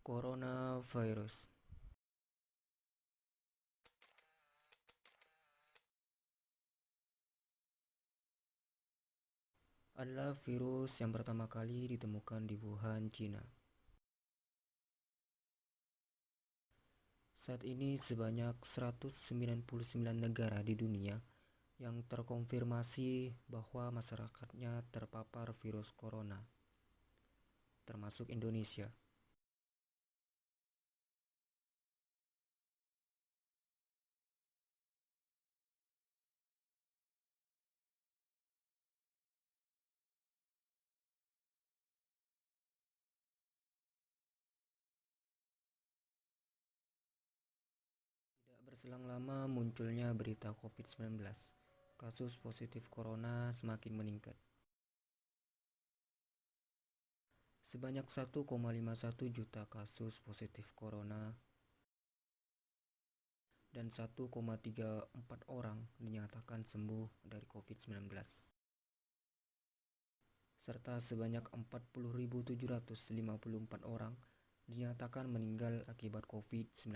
Coronavirus adalah virus yang pertama kali ditemukan di Wuhan, China. Saat ini sebanyak 199 negara di dunia yang terkonfirmasi bahwa masyarakatnya terpapar virus corona, termasuk Indonesia. Tidak berselang lama munculnya berita COVID-19. Kasus positif corona semakin meningkat. Sebanyak 1,51 juta kasus positif corona dan 1,34 orang dinyatakan sembuh dari COVID-19. Serta sebanyak 40.754 orang dinyatakan meninggal akibat COVID-19.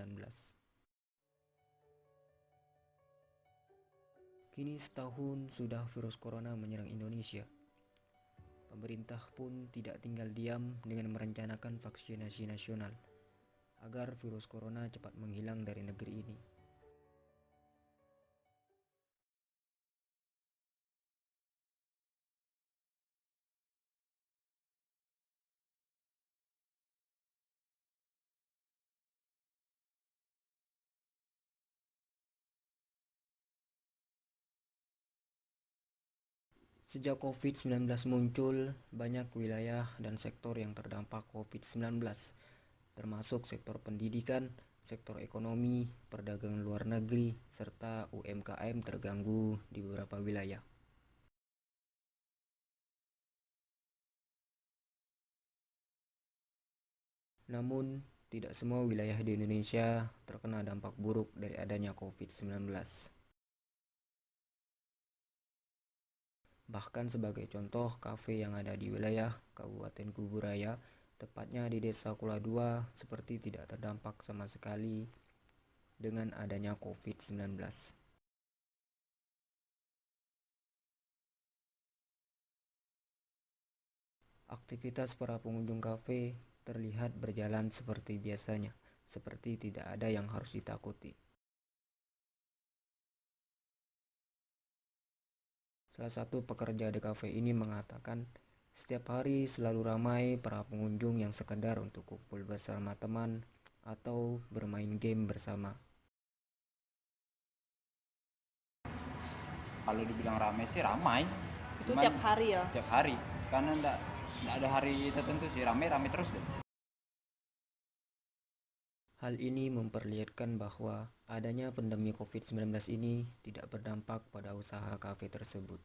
Kini setahun sudah virus corona menyerang Indonesia. Pemerintah pun tidak tinggal diam dengan merencanakan vaksinasi nasional agar virus corona cepat menghilang dari negeri ini. Sejak COVID-19 muncul, banyak wilayah dan sektor yang terdampak COVID-19, termasuk sektor pendidikan, sektor ekonomi, perdagangan luar negeri, serta UMKM terganggu di beberapa wilayah. Namun, tidak semua wilayah di Indonesia terkena dampak buruk dari adanya COVID-19. Bahkan sebagai contoh, kafe yang ada di wilayah Kabupaten Kuburaya, tepatnya di Desa Kula II, seperti tidak terdampak sama sekali dengan adanya COVID-19. Aktivitas para pengunjung kafe terlihat berjalan seperti biasanya, seperti tidak ada yang harus ditakuti. Salah satu pekerja di kafe ini mengatakan, setiap hari selalu ramai para pengunjung yang sekedar untuk kumpul bersama teman atau bermain game bersama. Kalau dibilang ramai sih ramai. Itu tiap hari ya? Tiap hari, karena enggak ada hari tertentu sih, ramai terus deh. Hal ini memperlihatkan bahwa adanya pandemi COVID-19 ini tidak berdampak pada usaha kafe tersebut.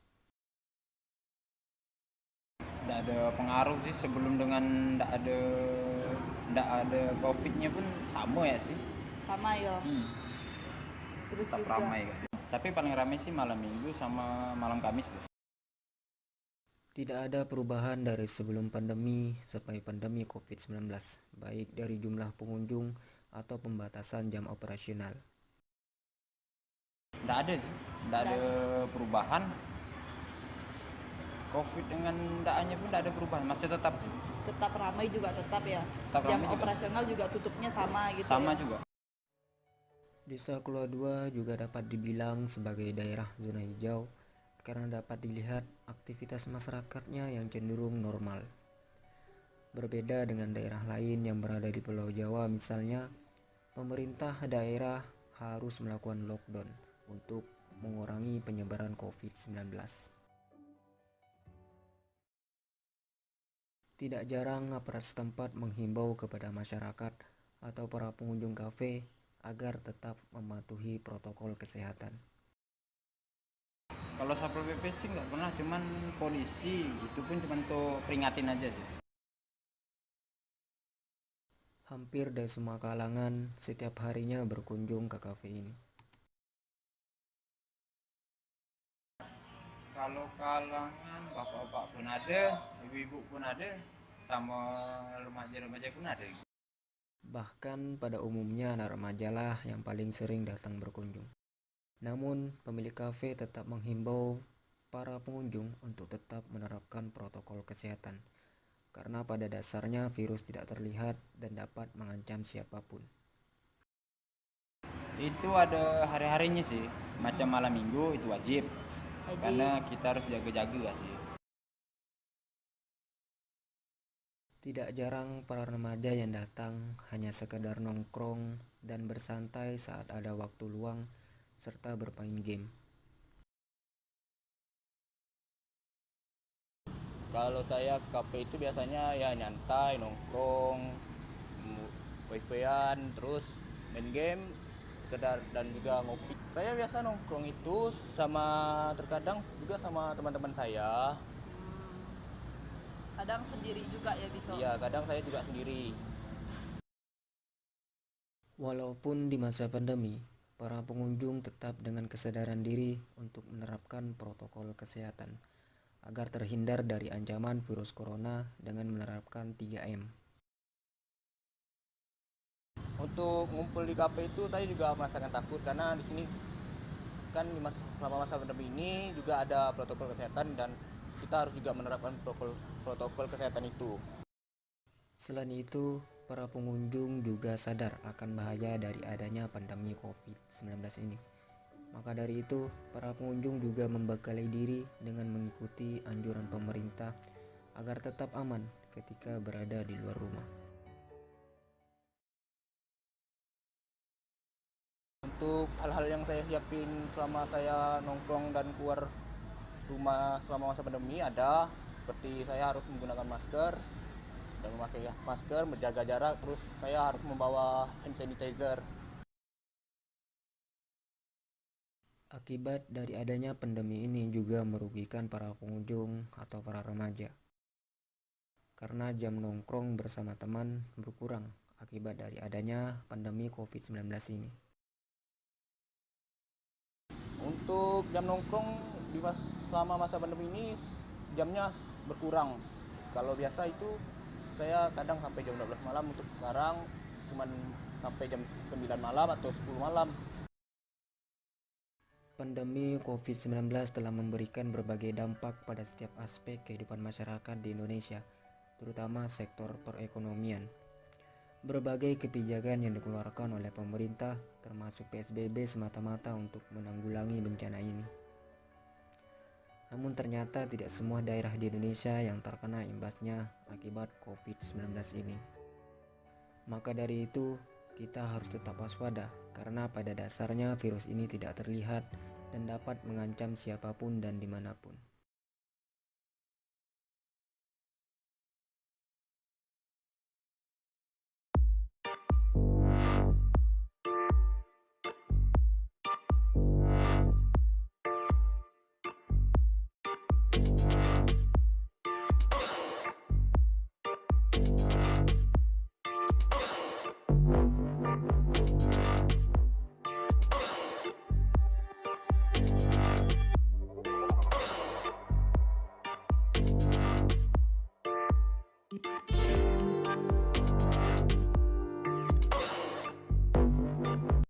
Enggak ada pengaruh sih sebelum dengan enggak ada COVID-nya pun sama ya sih. Sama ya. Terus tetap ramai kan. Tapi paling ramai sih malam Minggu sama malam Kamis deh. Tidak ada perubahan dari sebelum pandemi sampai pandemi COVID-19, baik dari jumlah pengunjung atau pembatasan jam operasional. Enggak ada sih, enggak ada perubahan. COVID dengan enggaknya pun enggak ada perubahan, masih tetap sih. Tetap ramai juga tetap ya. Tetap jam ramai operasional juga tutupnya sama gitu. Sama ya? juga. Desa Kula II juga dapat dibilang sebagai daerah zona hijau karena dapat dilihat aktivitas masyarakatnya yang cenderung normal. Berbeda dengan daerah lain yang berada di Pulau Jawa misalnya, pemerintah daerah harus melakukan lockdown untuk mengurangi penyebaran COVID-19. Tidak jarang aparat setempat menghimbau kepada masyarakat atau para pengunjung kafe agar tetap mematuhi protokol kesehatan. Kalau Satpol PP sih nggak pernah, cuman polisi itu pun cuman tuh peringatin aja sih. Hampir dari semua kalangan setiap harinya berkunjung ke kafe ini. Kalau kalangan bapak-bapak pun ada, ibu-ibu pun ada, sama remaja-remaja pun ada. Bahkan pada umumnya anak remaja lah yang paling sering datang berkunjung. Namun, pemilik kafe tetap menghimbau para pengunjung untuk tetap menerapkan protokol kesehatan, karena pada dasarnya virus tidak terlihat dan dapat mengancam siapapun. Itu ada hari-harinya sih, macam malam minggu itu wajib, Jadi karena kita harus jaga-jaga gak sih. Tidak jarang para remaja yang datang hanya sekedar nongkrong dan bersantai saat ada waktu luang serta bermain game. Kalau saya ke kafe itu biasanya ya nyantai, nongkrong, wifi-an, terus main game, sekedar dan juga ngopi. Saya biasa nongkrong itu sama terkadang juga sama teman-teman saya. kadang sendiri juga ya gitu. Iya, kadang saya juga sendiri. Walaupun di masa pandemi, para pengunjung tetap dengan kesadaran diri untuk menerapkan protokol kesehatan agar terhindar dari ancaman virus corona dengan menerapkan 3M. Untuk ngumpul di kafe itu saya juga merasakan takut karena di sini kan selama masa pandemi ini juga ada protokol kesehatan dan kita harus juga menerapkan protokol kesehatan itu. Selain itu, para pengunjung juga sadar akan bahaya dari adanya pandemi COVID-19 ini. Maka dari itu, para pengunjung juga membekali diri dengan mengikuti anjuran pemerintah agar tetap aman ketika berada di luar rumah. Untuk hal-hal yang saya siapin selama saya nongkrong dan keluar rumah selama masa pandemi ada seperti saya harus menggunakan masker dan memakai masker, menjaga jarak, terus saya harus membawa hand sanitizer. Akibat dari adanya pandemi ini juga merugikan para pengunjung atau para remaja, karena jam nongkrong bersama teman berkurang akibat dari adanya pandemi COVID-19 ini. Untuk jam nongkrong selama masa pandemi ini jamnya berkurang. Kalau biasa itu saya kadang sampai jam 12 malam, untuk sekarang cuman sampai jam 9 malam atau 10 malam. Pandemi COVID-19 telah memberikan berbagai dampak pada setiap aspek kehidupan masyarakat di Indonesia, terutama sektor perekonomian. Berbagai kebijakan yang dikeluarkan oleh pemerintah, termasuk PSBB, semata-mata untuk menanggulangi bencana ini. Namun ternyata tidak semua daerah di Indonesia yang terkena imbasnya akibat COVID-19 ini. Maka dari itu, kita harus tetap waspada karena pada dasarnya virus ini tidak terlihat dan dapat mengancam siapapun dan dimanapun.